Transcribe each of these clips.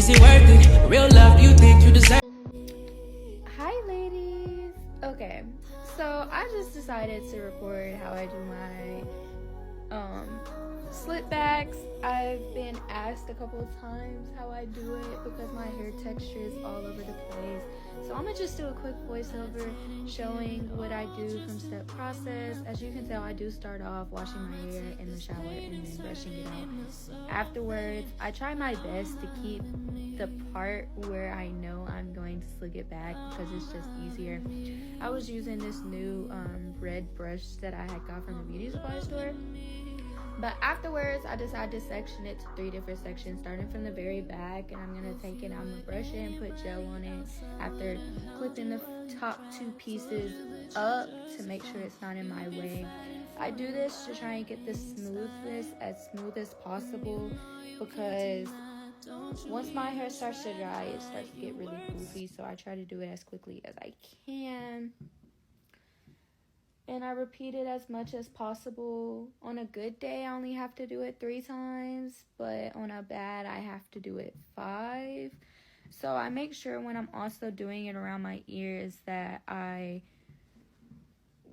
Is it worth it? Real love, do you think you deserve? Hi ladies. Okay, so I just decided to record how I do my slip backs. I've been asked a couple of times how I do it because my hair texture is all over the place. So I'm gonna just do a quick voiceover showing what I do from step process. As you can tell, I do start off washing my hair in the shower and then brushing it out. Afterwards, I try my best to keep the part where I know I'm going to slick it back because it's just easier. I was using this new red brush that I had got from the beauty supply store. But afterwards, I decided to section it to 3 different sections, starting from the very back. And I'm going to take it, I'm going to brush it and put gel on it after clipping the top 2 pieces up to make sure it's not in my way. I do this to try and get the smoothness as smooth as possible because once my hair starts to dry, it starts to get really goofy. So I try to do it as quickly as I can. And I repeat it as much as possible. On a good day, I only have to do it 3 times, but on a bad, I have to do it 5. So I make sure when I'm also doing it around my ears that I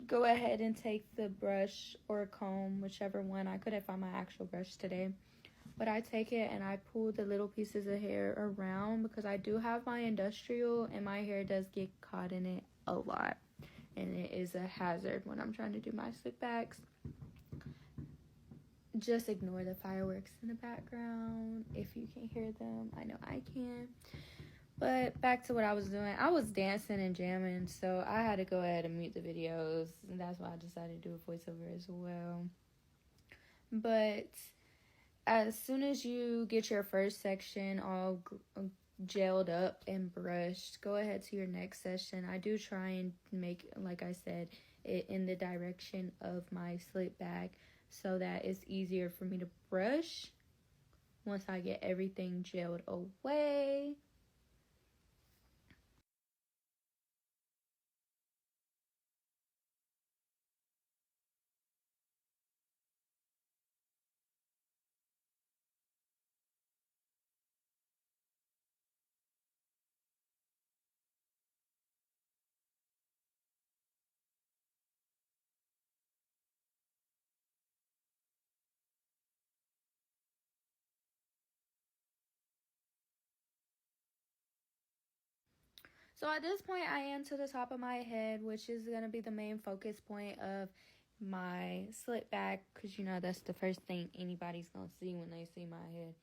go ahead and take the brush or comb, whichever one. I couldn't find my actual brush today. But I take it and I pull the little pieces of hair around because I do have my industrial and my hair does get caught in it a lot. And it is a hazard when I'm trying to do my slick backs. Just ignore the fireworks in the background if you can hear them. I know I can. But back to what I was doing. I was dancing and jamming, so I had to go ahead and mute the videos. And that's why I decided to do a voiceover as well. But as soon as you get your first section all gelled up and brushed, go ahead to your next session. I do try and make, like I said, it in the direction of my slick back so that it's easier for me to brush once I get everything gelled away. So at this point, I am to the top of my head, which is going to be the main focus point of my slick back, because you know that's the first thing anybody's going to see when they see my head.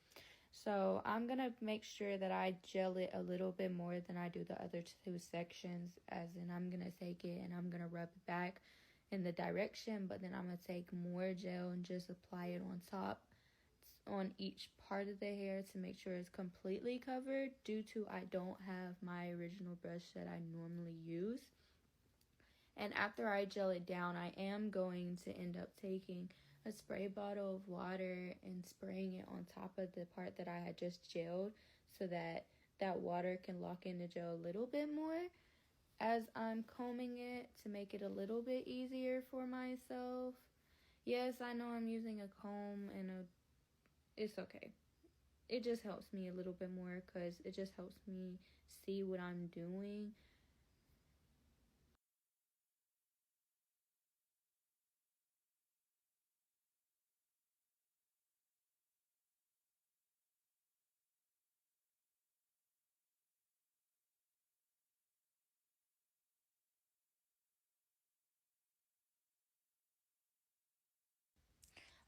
So I'm going to make sure that I gel it a little bit more than I do the other 2 sections, as in I'm going to take it and I'm going to rub it back in the direction, but then I'm going to take more gel and just apply it on top on each part of the hair to make sure it's completely covered, due to I don't have my original brush that I normally use. And after I gel it down, I am going to end up taking a spray bottle of water and spraying it on top of the part that I had just gelled so that that water can lock in the gel a little bit more as I'm combing it to make it a little bit easier for myself. Yes, I know I'm using a comb and it's okay. It just helps me a little bit more because it just helps me see what I'm doing.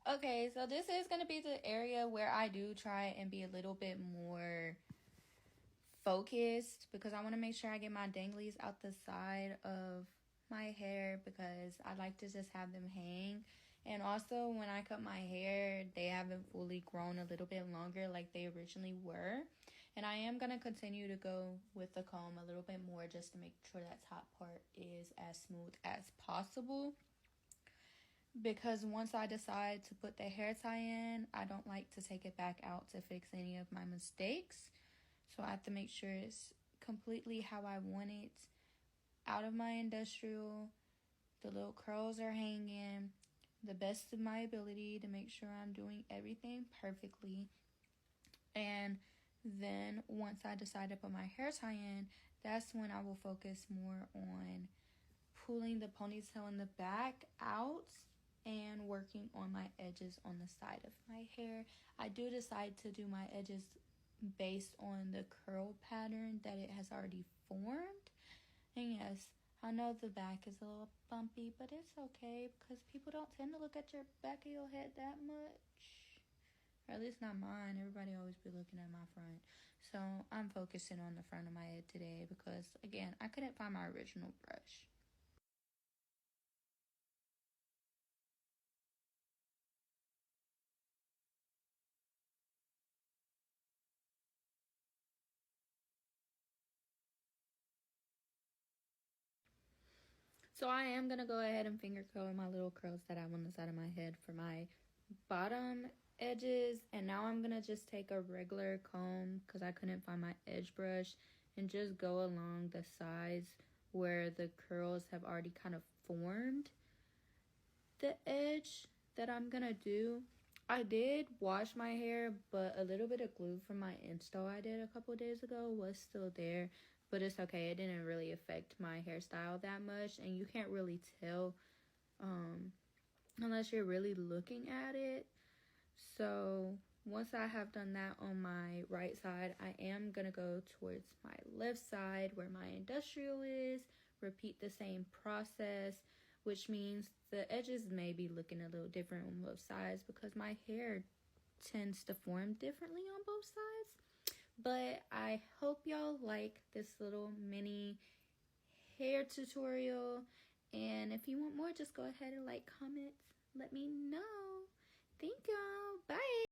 Okay, so this is going to be the area where I do try and be a little bit more focused because I want to make sure I get my danglies out the side of my hair because I like to just have them hang. And also when I cut my hair, they haven't fully grown a little bit longer like they originally were. And I am going to continue to go with the comb a little bit more just to make sure that top part is as smooth as possible. Because once I decide to put the hair tie in, I don't like to take it back out to fix any of my mistakes. So I have to make sure it's completely how I want it. Out of my industrial, the little curls are hanging, the best of my ability to make sure I'm doing everything perfectly. And Then once I decide to put my hair tie in, that's when I will focus more on pulling the ponytail in the back out and working on my edges on the side of my hair. I do decide to do my edges based on the curl pattern that it has already formed. And yes, I know the back is a little bumpy, but it's okay because people don't tend to look at your back of your head that much. Or at least not mine. Everybody always be looking at my front. So I'm focusing on the front of my head today because, again, I couldn't find my original brush. So I am going to go ahead and finger comb my little curls that I have on the side of my head for my bottom edges. And now I'm going to just take a regular comb because I couldn't find my edge brush and just go along the sides where the curls have already kind of formed the edge that I'm going to do. I did wash my hair, but a little bit of glue from my install I did a couple days ago was still there. But it's okay. It didn't really affect my hairstyle that much. And you can't really tell unless you're really looking at it. So once I have done that on my right side, I am going to go towards my left side where my industrial is. Repeat the same process, which means the edges may be looking a little different on both sides because my hair tends to form differently on both sides. But I hope y'all like this little mini hair tutorial. And if you want more, just go ahead and like, comment, let me know. Thank y'all. Bye.